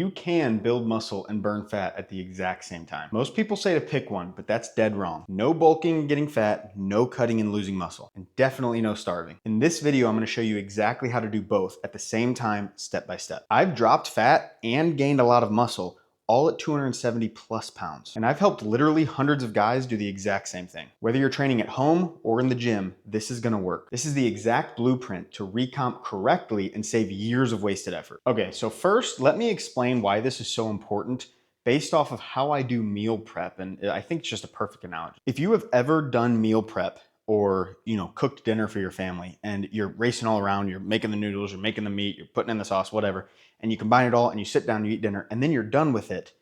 You can build muscle and burn fat at the exact same time. Most people say to pick one, but that's dead wrong. No bulking and getting fat, no cutting and losing muscle, and definitely no starving. In this video, I'm gonna show you exactly how to do both at the same time, step by step. I've dropped fat and gained a lot of muscle, all at 270 plus pounds. And I've helped literally hundreds of guys do the exact same thing. Whether you're training at home or in the gym, this is gonna work. This is the exact blueprint to recomp correctly and save years of wasted effort. Okay, so first, let me explain why this is so important based off of how I do meal prep. And I think it's just a perfect analogy. If you have ever done meal prep or cooked dinner for your family and you're racing all around, you're making the noodles, you're making the meat, you're putting in the sauce, whatever, and you combine it all and you sit down, you eat dinner, and then you're done with it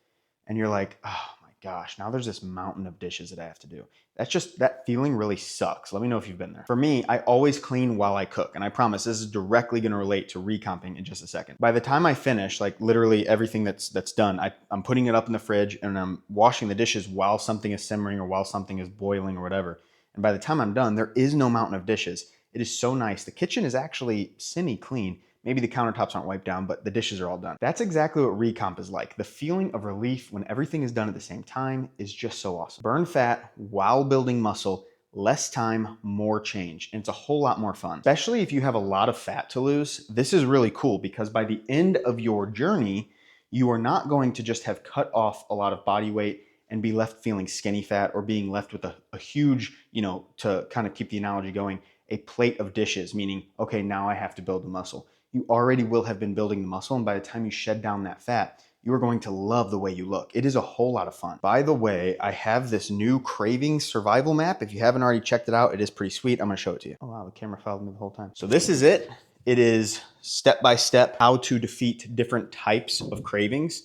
and you're like, oh my gosh, now there's this mountain of dishes that I have to do. That feeling really sucks. Let me know if you've been there. For me, I always clean while I cook, and I promise this is directly gonna relate to recomping in just a second. By the time I finish, like literally everything that's done, I'm putting it up in the fridge and I'm washing the dishes while something is simmering or while something is boiling or whatever. And by the time I'm done, there is no mountain of dishes. It is so nice. The kitchen is actually semi-clean. Maybe the countertops aren't wiped down, but the dishes are all done. That's exactly what recomp is like. The feeling of relief when everything is done at the same time is just so awesome. Burn fat while building muscle, less time, more change. And it's a whole lot more fun. Especially if you have a lot of fat to lose, this is really cool because by the end of your journey, you are not going to just have cut off a lot of body weight and be left feeling skinny fat or being left with a huge, to kind of keep the analogy going, a plate of dishes, meaning, okay, now I have to build the muscle. You already will have been building the muscle, and by the time you shed down that fat, you are going to love the way you look. It is a whole lot of fun. By the way, I have this new cravings survival map. If you haven't already checked it out, it is pretty sweet. I'm gonna show it to you. Oh wow, the camera followed me the whole time. So this is it. It is step-by-step how to defeat different types of cravings.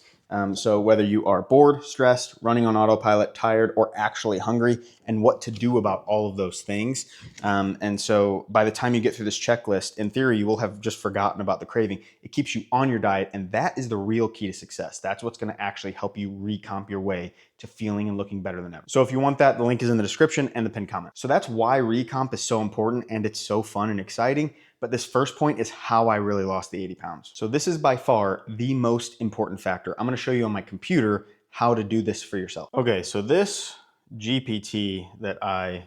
So whether you are bored, stressed, running on autopilot, tired, or actually hungry, and what to do about all of those things. And so by the time you get through this checklist, in theory, you will have just forgotten about the craving. It keeps you on your diet, and that is the real key to success. That's what's gonna actually help you recomp your way to feeling and looking better than ever. So if you want that, the link is in the description and the pinned comment. So that's why recomp is so important, and it's so fun and exciting. But this first point is how I really lost the 80 pounds. So this is by far the most important factor. I'm gonna show you on my computer how to do this for yourself. Okay, so this GPT that I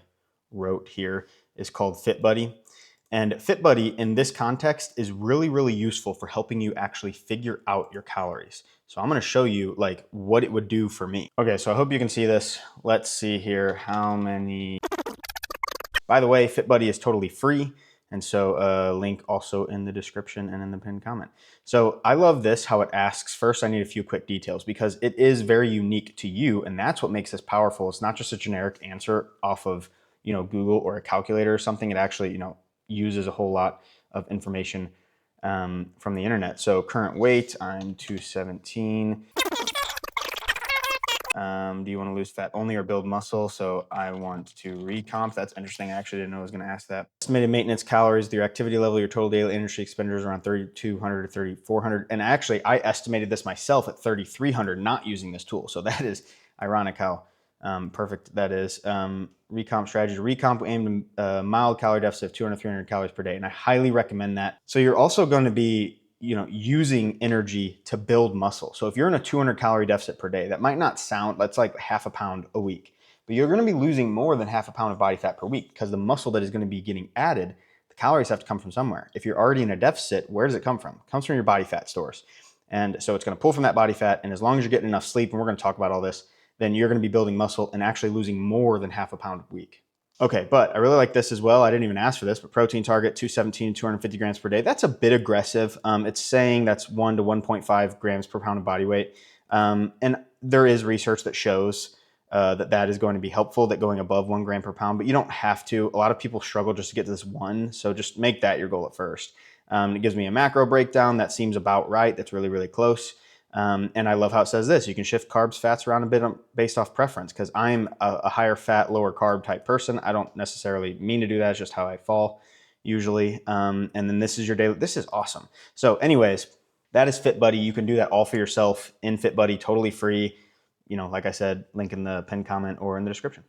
wrote here is called FitBuddy. And FitBuddy in this context is really, really useful for helping you actually figure out your calories. So I'm gonna show you like what it would do for me. Okay, so I hope you can see this. Let's see here, how many. By the way, FitBuddy is totally free. And so link also in the description and in the pinned comment. So I love this, how it asks, first I need a few quick details because it is very unique to you, and that's what makes this powerful. It's not just a generic answer off of Google or a calculator or something. It actually uses a whole lot of information from the internet. So current weight, I'm 217. Do you want to lose fat only or build muscle? So I want to recomp. That's interesting. I actually didn't know I was going to ask that. Estimated maintenance calories, your activity level, your total daily energy expenditures around 3,200 to 3,400. And actually, I estimated this myself at 3,300 not using this tool. So that is ironic how perfect that is. Recomp strategy. Recomp, we aim to mild calorie deficit of 200, 300 calories per day. And I highly recommend that. So you're also going to be using energy to build muscle. So if you're in a 200 calorie deficit per day, that might not sound, that's like half a pound a week, but you're going to be losing more than half a pound of body fat per week because the muscle that is going to be getting added, the calories have to come from somewhere. If you're already in a deficit, where does it come from? It comes from your body fat stores. And so it's going to pull from that body fat. And as long as you're getting enough sleep, and we're going to talk about all this, then you're going to be building muscle and actually losing more than half a pound a week. Okay, but I really like this as well. I didn't even ask for this, but protein target 217, 250 grams per day. That's a bit aggressive. It's saying that's 1 to 1.5 grams per pound of body weight. And there is research that shows that is going to be helpful, that going above 1 gram per pound, but you don't have to. A lot of people struggle just to get to this one, so just make that your goal at first. It gives me a macro breakdown. That seems about right. That's really, really close. And I love how it says this. You can shift carbs, fats around a bit based off preference because I'm a higher fat, lower carb type person. I don't necessarily mean to do that. It's just how I fall usually. And then this is your daily. This is awesome. So anyways, that is FitBuddy. You can do that all for yourself in FitBuddy, totally free. Like I said, link in the pinned comment or in the description.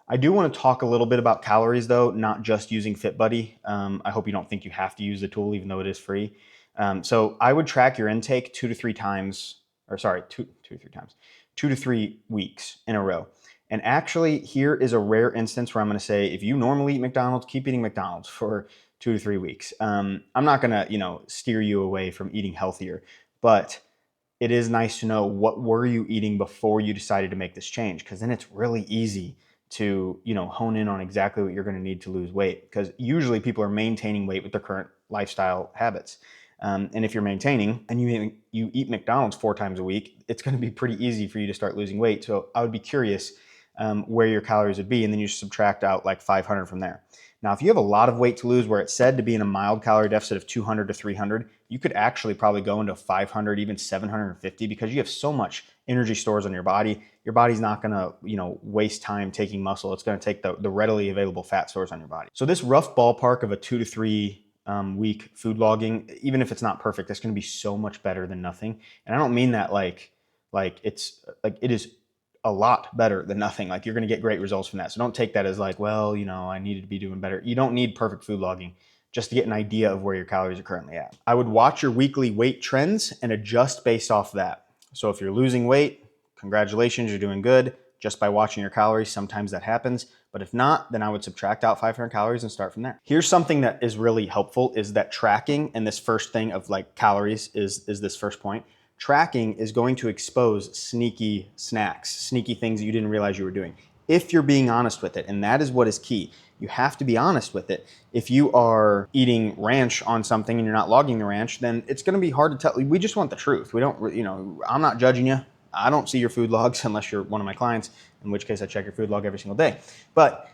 I do want to talk a little bit about calories though, not just using FitBuddy. I hope you don't think you have to use the tool even though it is free. So I would track your intake 2 to 3 times or sorry, two or three times, 2 to 3 weeks in a row. And actually, here is a rare instance where I'm going to say, if you normally eat McDonald's, keep eating McDonald's for 2 to 3 weeks. I'm not going to, steer you away from eating healthier, but it is nice to know what were you eating before you decided to make this change, because then it's really easy to hone in on exactly what you're going to need to lose weight, because usually people are maintaining weight with their current lifestyle habits. And if you're maintaining and you eat McDonald's 4 times a week, it's going to be pretty easy for you to start losing weight. So I would be curious where your calories would be, and then you subtract out like 500 from there. Now, if you have a lot of weight to lose where it's said to be in a mild calorie deficit of 200 to 300, you could actually probably go into 500, even 750, because you have so much energy stores on your body. Your body's not going to, waste time taking muscle. It's going to take the readily available fat stores on your body. So this rough ballpark of a 2 to 3 week food logging, even if it's not perfect, it's going to be so much better than nothing. And I don't mean that like it's like it is a lot better than nothing. Like, you're going to get great results from that. So don't take that as like, well, I needed to be doing better. You don't need perfect food logging just to get an idea of where your calories are currently at. I would watch your weekly weight trends and adjust based off that. So if you're losing weight, congratulations, you're doing good just by watching your calories. Sometimes that happens, but if not, then I would subtract out 500 calories and start from there. Here's something that is really helpful, is that tracking, and this first thing of like calories is this first point. Tracking is going to expose sneaky snacks, sneaky things that you didn't realize you were doing, if you're being honest with it. And that is what is key. You have to be honest with it. If you are eating ranch on something and you're not logging the ranch, then it's going to be hard to tell. We just want the truth. We don't, I'm not judging you. I don't see your food logs unless you're one of my clients, in which case I check your food log every single day. But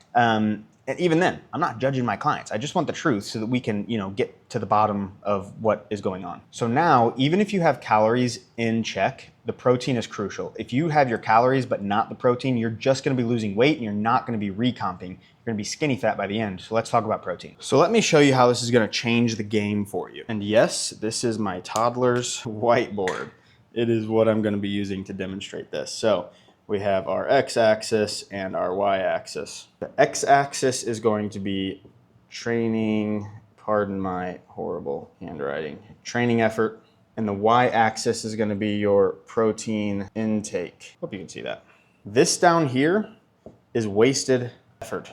and even then, I'm not judging my clients. I just want the truth so that we can, get to the bottom of what is going on. So now, even if you have calories in check, the protein is crucial. If you have your calories but not the protein, you're just going to be losing weight and you're not going to be recomping. You're going to be skinny fat by the end. So let's talk about protein. So let me show you how this is going to change the game for you. And yes, this is my toddler's whiteboard. It is what I'm going to be using to demonstrate this. So we have our x-axis and our y-axis. The x-axis is going to be training, pardon my horrible handwriting, training effort. And the y-axis is going to be your protein intake. Hope you can see that. This down here is wasted effort.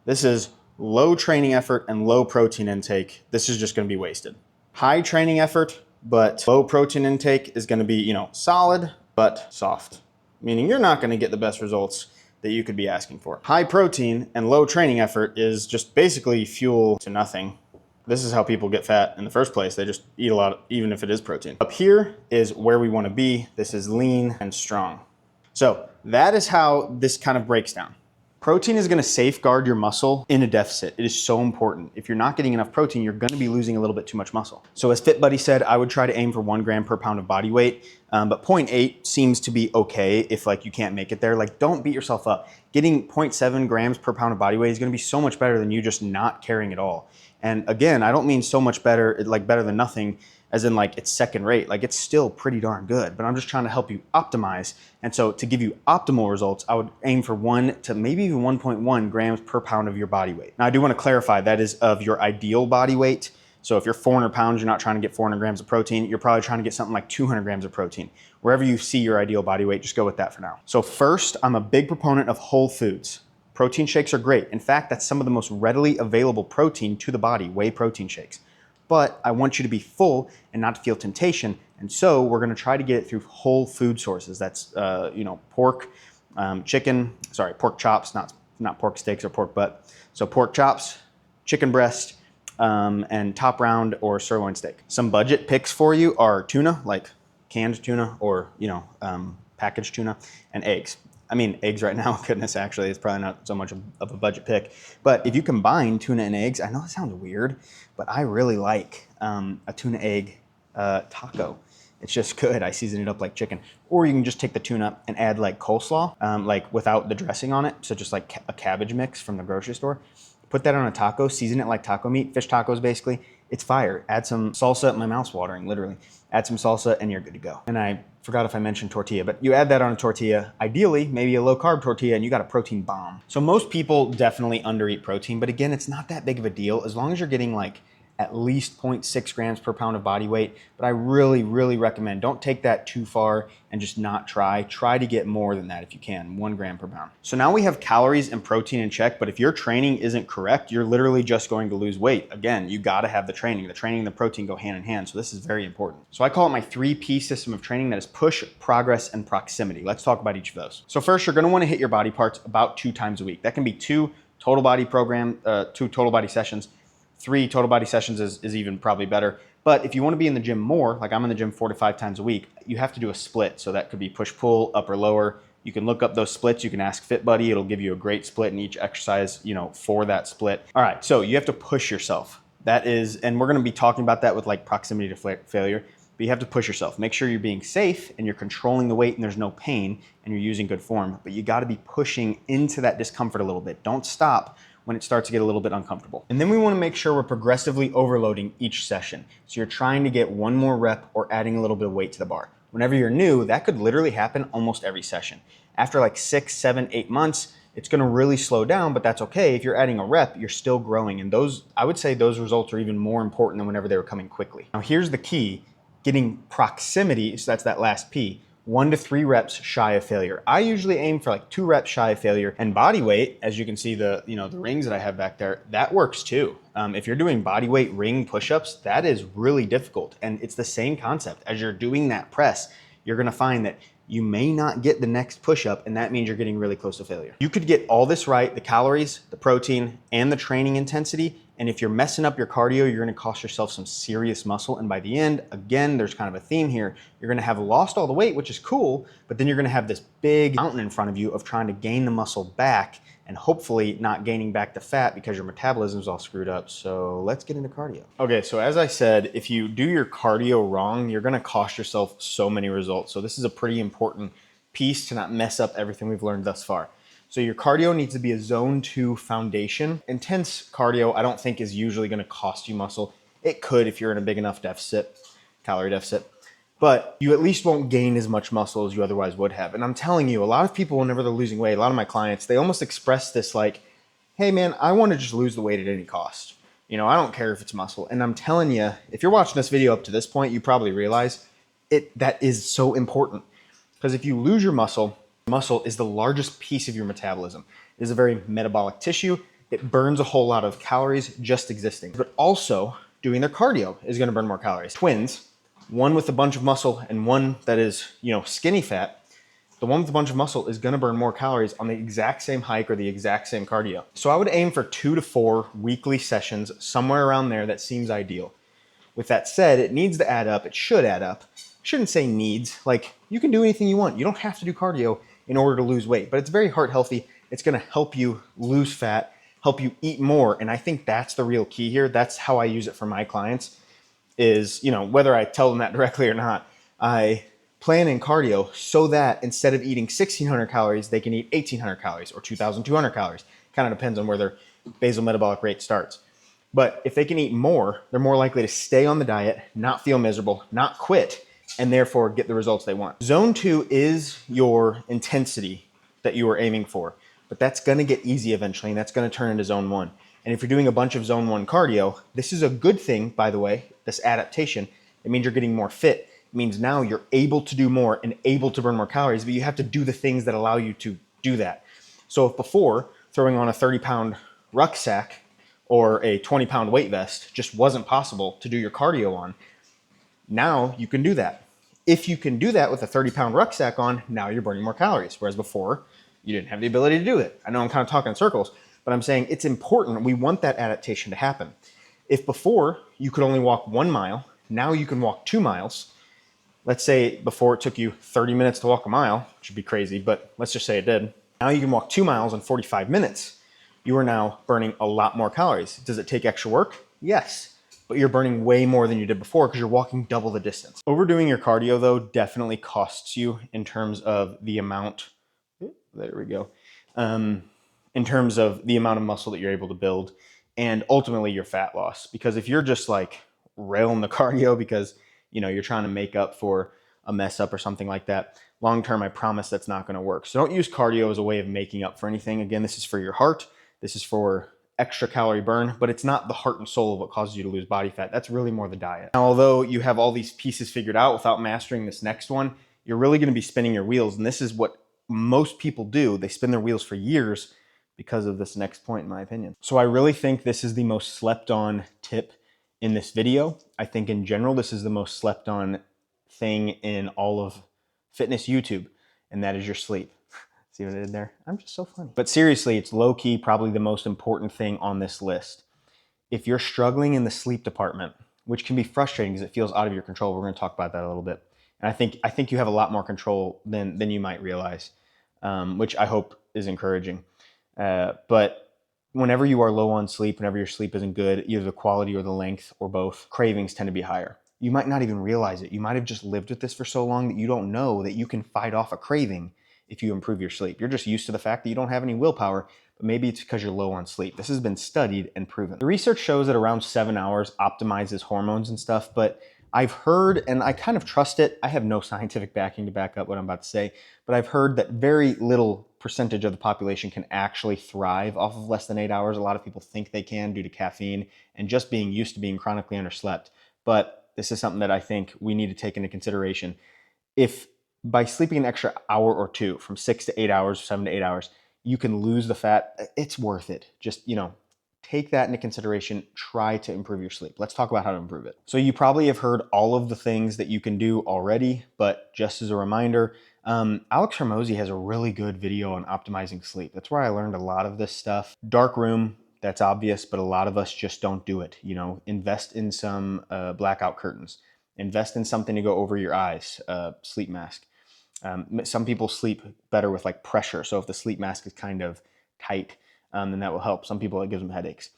This is low training effort and low protein intake. This is just going to be wasted. High training effort, but low protein intake is going to be, solid but soft, meaning you're not going to get the best results that you could be asking for. High protein and low training effort is just basically fuel to nothing. This is how people get fat in the first place. They just eat a lot, even if it is protein. Up here is where we want to be. This is lean and strong. So that is how this kind of breaks down. Protein is going to safeguard your muscle in a deficit. It is so important. If you're not getting enough protein, you're going to be losing a little bit too much muscle. So as Fit Buddy said, I would try to aim for 1 gram per pound of body weight, but 0.8 seems to be okay if you can't make it there. Don't beat yourself up. Getting 0.7 grams per pound of body weight is going to be so much better than you just not caring at all. And again, I don't mean so much better, better than nothing, as in it's second rate. It's still pretty darn good, but I'm just trying to help you optimize. And so to give you optimal results, I would aim for 1 to maybe even 1.1 grams per pound of your body weight. Now I do want to clarify that is of your ideal body weight. So if you're 400 pounds, you're not trying to get 400 grams of protein. You're probably trying to get something like 200 grams of protein. Wherever you see your ideal body weight, just go with that for now. So first, I'm a big proponent of whole foods. Protein shakes are great. In fact, that's some of the most readily available protein to the body, whey protein shakes. But I want you to be full and not to feel temptation. And so we're going to try to get it through whole food sources. That's, pork, chicken, pork chops, not pork steaks or pork butt. So pork chops, chicken breast, and top round or sirloin steak. Some budget picks for you are tuna, like canned tuna or, packaged tuna, and eggs. I mean, eggs right now, goodness, actually, it's probably not so much of a budget pick. But if you combine tuna and eggs, I know it sounds weird, but I really like a tuna egg taco. It's just good. I season it up like chicken. Or you can just take the tuna and add coleslaw, without the dressing on it. So just a cabbage mix from the grocery store. Put that on a taco, season it like taco meat, fish tacos basically. It's fire. Add some salsa, my mouth's watering, literally. Add some salsa and you're good to go. And I forgot if I mentioned tortilla, but you add that on a tortilla, ideally maybe a low carb tortilla, and you got a protein bomb. So most people definitely undereat protein, but again, it's not that big of a deal as long as you're getting at least 0.6 grams per pound of body weight. But I really, really recommend, don't take that too far and just not try. Try to get more than that if you can, 1 gram per pound. So now we have calories and protein in check, but if your training isn't correct, you're literally just going to lose weight. Again, you gotta have the training. The training and the protein go hand in hand, so this is very important. So I call it my 3P system of training, that is push, progress, and proximity. Let's talk about each of those. So first, you're gonna wanna hit your body parts about 2 times a week. That can be 2 total body sessions. 3 total body sessions is even probably better. But if you want to be in the gym more, like I'm in the gym 4 to 5 times a week, you have to do a split. So that could be push-pull, upper, lower. You can look up those splits. You can ask FitBuddy. It'll give you a great split in each exercise, for that split. All right, so you have to push yourself. That is, and we're going to be talking about that with like proximity to failure, but you have to push yourself. Make sure you're being safe and you're controlling the weight and there's no pain and you're using good form, but you got to be pushing into that discomfort a little bit. Don't stop when it starts to get a little bit uncomfortable. And then we want to make sure we're progressively overloading each session. So you're trying to get 1 more rep or adding a little bit of weight to the bar. Whenever you're new, that could literally happen almost every session. After like 6, 7, 8 months, it's going to really slow down, but that's okay. If you're adding a rep, you're still growing. And I would say those results are even more important than whenever they were coming quickly. Now here's the key, getting proximity, so that's that last P, 1 to 3 reps shy of failure. I usually aim for like 2 reps shy of failure, and body weight, as you can see the rings that I have back there, that works too. If you're doing body weight ring push-ups, that is really difficult. And it's the same concept. As you're doing that press, you're gonna find that you may not get the next push-up, and that means you're getting really close to failure. You could get all this right, the calories, the protein, and the training intensity, and if you're messing up your cardio, you're gonna cost yourself some serious muscle. And by the end, again, there's kind of a theme here. You're gonna have lost all the weight, which is cool, but then you're gonna have this big mountain in front of you of trying to gain the muscle back and hopefully not gaining back the fat because your metabolism is all screwed up. So let's get into cardio. Okay, so as I said, if you do your cardio wrong, you're gonna cost yourself so many results. So this is a pretty important piece to not mess up everything we've learned thus far. So your cardio needs to be a zone 2 foundation. Intense cardio, I don't think is usually gonna cost you muscle. It could if you're in a big enough calorie deficit, but you at least won't gain as much muscle as you otherwise would have. And I'm telling you, a lot of people, whenever they're losing weight, a lot of my clients, they almost express this like, hey man, I wanna just lose the weight at any cost. I don't care if it's muscle. And I'm telling you, if you're watching this video up to this point, you probably realize that is so important. Because if you lose your muscle is the largest piece of your metabolism. It is a very metabolic tissue. It burns a whole lot of calories just existing, but also doing their cardio is gonna burn more calories. Twins, one with a bunch of muscle and one that is, skinny fat, the one with a bunch of muscle is gonna burn more calories on the exact same hike or the exact same cardio. So I would aim for 2 to 4 weekly sessions, somewhere around there. That seems ideal. With that said, it needs to add up. It should add up. I shouldn't say needs. Like, you can do anything you want. You don't have to do cardio in order to lose weight, but it's very heart healthy. It's gonna help you lose fat, help you eat more. And I think that's the real key here. That's how I use it for my clients is, whether I tell them that directly or not, I plan in cardio so that instead of eating 1,600 calories, they can eat 1,800 calories or 2,200 calories. Kind of depends on where their basal metabolic rate starts. But if they can eat more, they're more likely to stay on the diet, not feel miserable, not quit, and therefore get the results they want. Zone 2 is your intensity that you are aiming for, but that's gonna get easy eventually, and that's gonna turn into zone 1. And if you're doing a bunch of zone 1 cardio, this is a good thing, by the way, this adaptation. It means you're getting more fit. It means now you're able to do more and able to burn more calories, but you have to do the things that allow you to do that. So if before, throwing on a 30-pound rucksack or a 20-pound weight vest just wasn't possible to do your cardio on, now you can do that. If you can do that with a 30-pound rucksack on, now you're burning more calories, whereas before you didn't have the ability to do it. I know I'm kind of talking in circles, but I'm saying it's important. We want that adaptation to happen. If before you could only walk 1 mile, now you can walk 2 miles. Let's say before it took you 30 minutes to walk a mile, which would be crazy, but let's just say it did. Now you can walk 2 miles in 45 minutes. You are now burning a lot more calories. Does it take extra work? Yes. But you're burning way more than you did before because you're walking double the distance. Overdoing your cardio though definitely costs you in terms of the amount, there we go, in terms of the amount of muscle that you're able to build and ultimately your fat loss. Because if you're just like railing the cardio because you're trying to make up for a mess up or something like that, long term, I promise that's not gonna work. So don't use cardio as a way of making up for anything. Again, this is for your heart. This is for extra calorie burn, but it's not the heart and soul of what causes you to lose body fat. That's really more the diet. Now, although you have all these pieces figured out without mastering this next one, you're really going to be spinning your wheels. And this is what most people do. They spin their wheels for years because of this next point, in my opinion. So I really think this is the most slept on tip in this video. I think in general, this is the most slept on thing in all of fitness YouTube, and that is your sleep. See what I did there? I'm just so funny. But seriously, it's low key probably the most important thing on this list. If you're struggling in the sleep department, which can be frustrating because it feels out of your control, we're going to talk about that a little bit. And I think you have a lot more control than you might realize, which I hope is encouraging. But whenever you are low on sleep, whenever your sleep isn't good, either the quality or the length or both, cravings tend to be higher. You might not even realize it. You might have just lived with this for so long that you don't know that you can fight off a craving if you improve your sleep. You're just used to the fact that you don't have any willpower, but maybe it's because you're low on sleep. This has been studied and proven. The research shows that around 7 hours optimizes hormones and stuff, but I've heard, and I kind of trust it, I have no scientific backing to back up what I'm about to say, but I've heard that very little percentage of the population can actually thrive off of less than 8 hours. A lot of people think they can due to caffeine and just being used to being chronically underslept. But this is something that I think we need to take into consideration. If by sleeping an extra hour or two, from 6 to 8 hours, 7 to 8 hours, you can lose the fat, it's worth it. Just, take that into consideration. Try to improve your sleep. Let's talk about how to improve it. So you probably have heard all of the things that you can do already, but just as a reminder, Alex Hormozi has a really good video on optimizing sleep. That's where I learned a lot of this stuff. Dark room, that's obvious, but a lot of us just don't do it. Invest in some blackout curtains. Invest in something to go over your eyes, sleep mask. Some people sleep better with like pressure. So if the sleep mask is kind of tight, then that will help. Some people, it gives them headaches.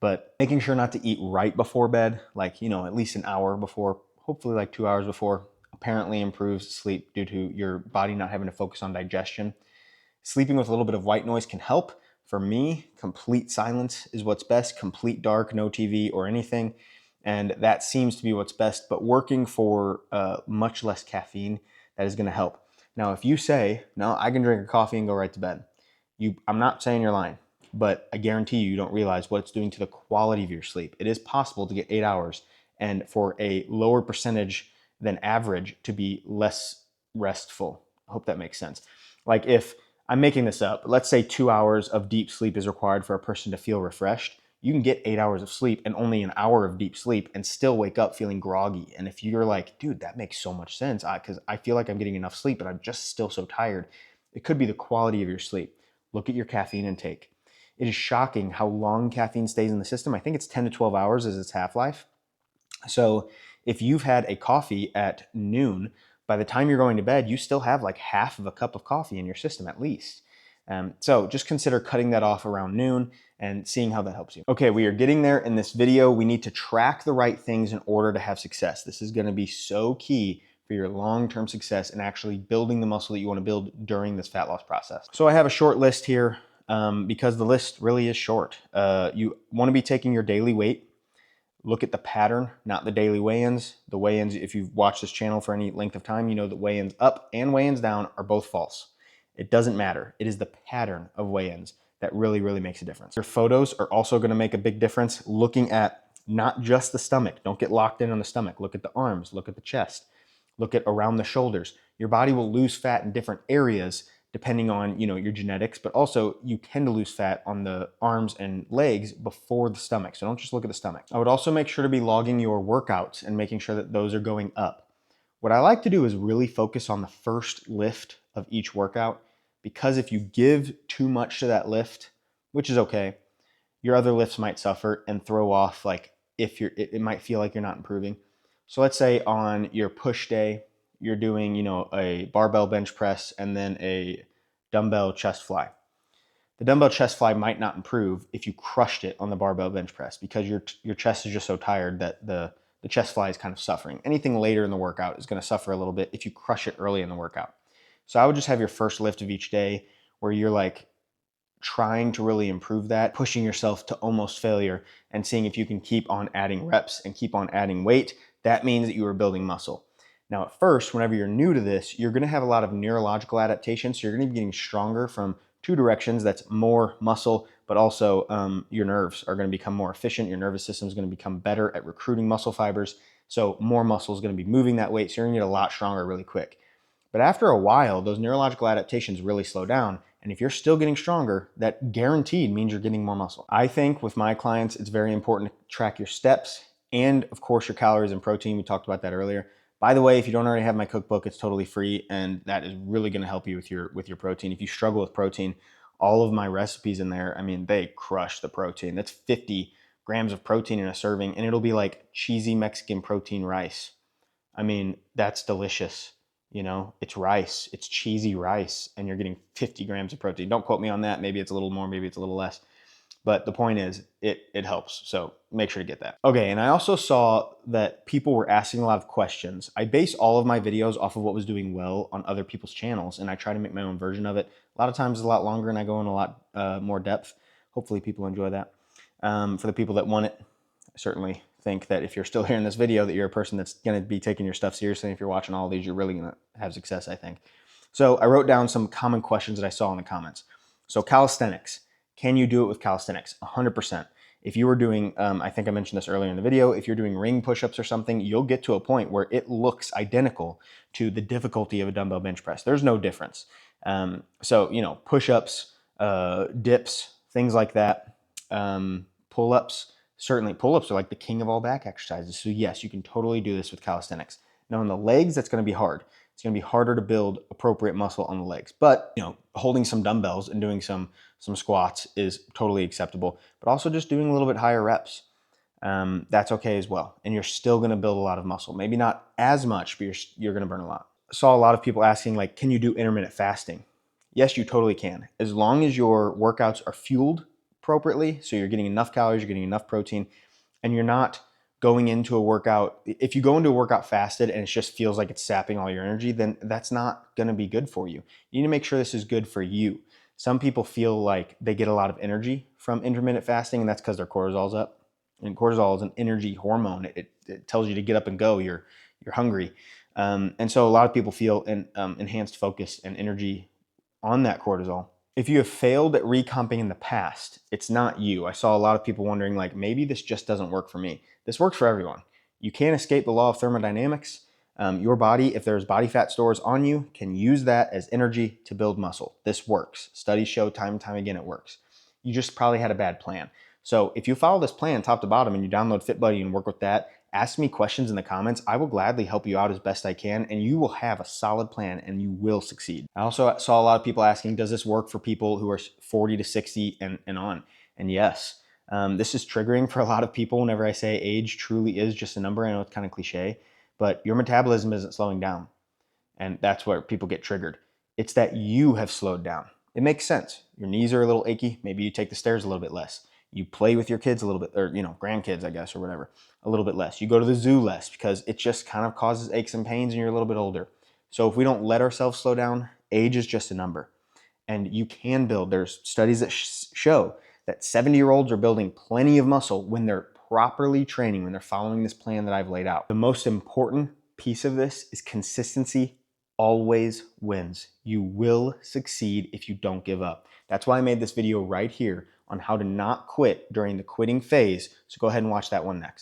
But making sure not to eat right before bed, like, at least an hour before, hopefully like 2 hours before, apparently improves sleep due to your body not having to focus on digestion. Sleeping with a little bit of white noise can help. For me, complete silence is what's best. Complete dark, no TV or anything. And that seems to be what's best. But working for much less caffeine, that is going to help. Now, if you say, no, I can drink a coffee and go right to bed, I'm not saying you're lying, but I guarantee you don't realize what it's doing to the quality of your sleep. It is possible to get 8 hours and for a lower percentage than average to be less restful. I hope that makes sense. Like if I'm making this up, let's say 2 hours of deep sleep is required for a person to feel refreshed. You can get 8 hours of sleep and only an hour of deep sleep and still wake up feeling groggy. And if you're like, dude, that makes so much sense because I feel like I'm getting enough sleep, but I'm just still so tired. It could be the quality of your sleep. Look at your caffeine intake. It is shocking how long caffeine stays in the system. I think it's 10 to 12 hours is its half-life. So if you've had a coffee at noon, by the time you're going to bed, you still have like half of a cup of coffee in your system at least. So just consider cutting that off around noon and seeing how that helps you. Okay, we are getting there in this video. We need to track the right things in order to have success. This is gonna be so key for your long-term success and actually building the muscle that you wanna build during this fat loss process. So I have a short list here because the list really is short. You wanna be taking your daily weight. Look at the pattern, not the daily weigh-ins. The weigh-ins, if you've watched this channel for any length of time, you know that weigh-ins up and weigh-ins down are both false. It doesn't matter. It is the pattern of weigh-ins that really, really makes a difference. Your photos are also gonna make a big difference. Looking at not just the stomach. Don't get locked in on the stomach. Look at the arms, look at the chest, look at around the shoulders. Your body will lose fat in different areas depending on your genetics, but also you tend to lose fat on the arms and legs before the stomach. So don't just look at the stomach. I would also make sure to be logging your workouts and making sure that those are going up. What I like to do is really focus on the first lift of each workout, because if you give too much to that lift, which is okay, your other lifts might suffer and throw off, like it might feel like you're not improving. So let's say on your push day, you're doing, a barbell bench press and then a dumbbell chest fly. The dumbbell chest fly might not improve if you crushed it on the barbell bench press because your chest is just so tired that the chest fly is kind of suffering. Anything later in the workout is going to suffer a little bit if you crush it early in the workout. So I would just have your first lift of each day where you're like trying to really improve that, pushing yourself to almost failure and seeing if you can keep on adding reps and keep on adding weight. That means that you are building muscle. Now at first, whenever you're new to this, you're gonna have a lot of neurological adaptations. So you're gonna be getting stronger from two directions. That's more muscle, but also your nerves are going to become more efficient. Your nervous system is going to become better at recruiting muscle fibers. So more muscle is going to be moving that weight. So you're going to get a lot stronger really quick. But after a while, those neurological adaptations really slow down. And if you're still getting stronger, that guaranteed means you're getting more muscle. I think with my clients, it's very important to track your steps and of course your calories and protein. We talked about that earlier. By the way, if you don't already have my cookbook, it's totally free, and that is really going to help you with your protein. If you struggle with protein, all of my recipes in there, I mean, they crush the protein. That's 50 grams of protein in a serving, and it'll be like cheesy Mexican protein rice. I mean, that's delicious. You know, it's rice, it's cheesy rice, and you're getting 50 grams of protein. Don't quote me on that. Maybe it's a little more, maybe it's a little less. But the point is, it helps. So make sure to get that. Okay, and I also saw that people were asking a lot of questions. I base all of my videos off of what was doing well on other people's channels, and I try to make my own version of it. A lot of times it's a lot longer, and I go in a lot more depth. Hopefully people enjoy that. For the people that want it, I certainly think that if you're still here in this video, that you're a person that's going to be taking your stuff seriously. If you're watching all of these, you're really going to have success, I think. So I wrote down some common questions that I saw in the comments. So calisthenics. Can you do it with calisthenics? 100%. If you were doing, I think I mentioned this earlier in the video, if you're doing ring push-ups or something, you'll get to a point where it looks identical to the difficulty of a dumbbell bench press. There's no difference. So, you know, push-ups, dips, things like that, pull-ups. Certainly, pull-ups are like the king of all back exercises. So yes, you can totally do this with calisthenics. Now in the legs, that's going to be hard. It's going to be harder to build appropriate muscle on the legs. But, you know, holding some dumbbells and doing some squats is totally acceptable. But also just doing a little bit higher reps, that's okay as well. And you're still going to build a lot of muscle. Maybe not as much, but you're going to burn a lot. I saw a lot of people asking, like, can you do intermittent fasting? Yes, you totally can. As long as your workouts are fueled appropriately, so you're getting enough calories, you're getting enough protein, and you're not going into a workout. If you go into a workout fasted and it just feels like it's sapping all your energy, then that's not going to be good for you. You need to make sure this is good for you. Some people feel like they get a lot of energy from intermittent fasting, and that's because their cortisol's up. And cortisol is an energy hormone. It tells you to get up and go. You're hungry. And so a lot of people feel enhanced focus and energy on that cortisol. If you have failed at recomping in the past, it's not you. I saw a lot of people wondering, like, maybe this just doesn't work for me. This works for everyone. You can't escape the law of thermodynamics. Your body, if there's body fat stores on you, can use that as energy to build muscle. This works. Studies show time and time again it works. You just probably had a bad plan. So if you follow this plan top to bottom and you download FitBuddy and work with that, ask me questions in the comments. I will gladly help you out as best I can, and you will have a solid plan and you will succeed. I also saw a lot of people asking, does this work for people who are 40 to 60 and on? And yes, this is triggering for a lot of people whenever I say age truly is just a number. I know it's kind of cliche, but your metabolism isn't slowing down. And that's where people get triggered. It's that you have slowed down. It makes sense. Your knees are a little achy. Maybe you take the stairs a little bit less. You play with your kids a little bit, or, you know, grandkids, I guess, or whatever, a little bit less. You go to the zoo less because it just kind of causes aches and pains and you're a little bit older. So if we don't let ourselves slow down, age is just a number. And you can build. There's studies that show that 70-year-olds are building plenty of muscle when they're properly training, when they're following this plan that I've laid out. The most important piece of this is consistency always wins. You will succeed if you don't give up. That's why I made this video right here on how to not quit during the quitting phase. So go ahead and watch that one next.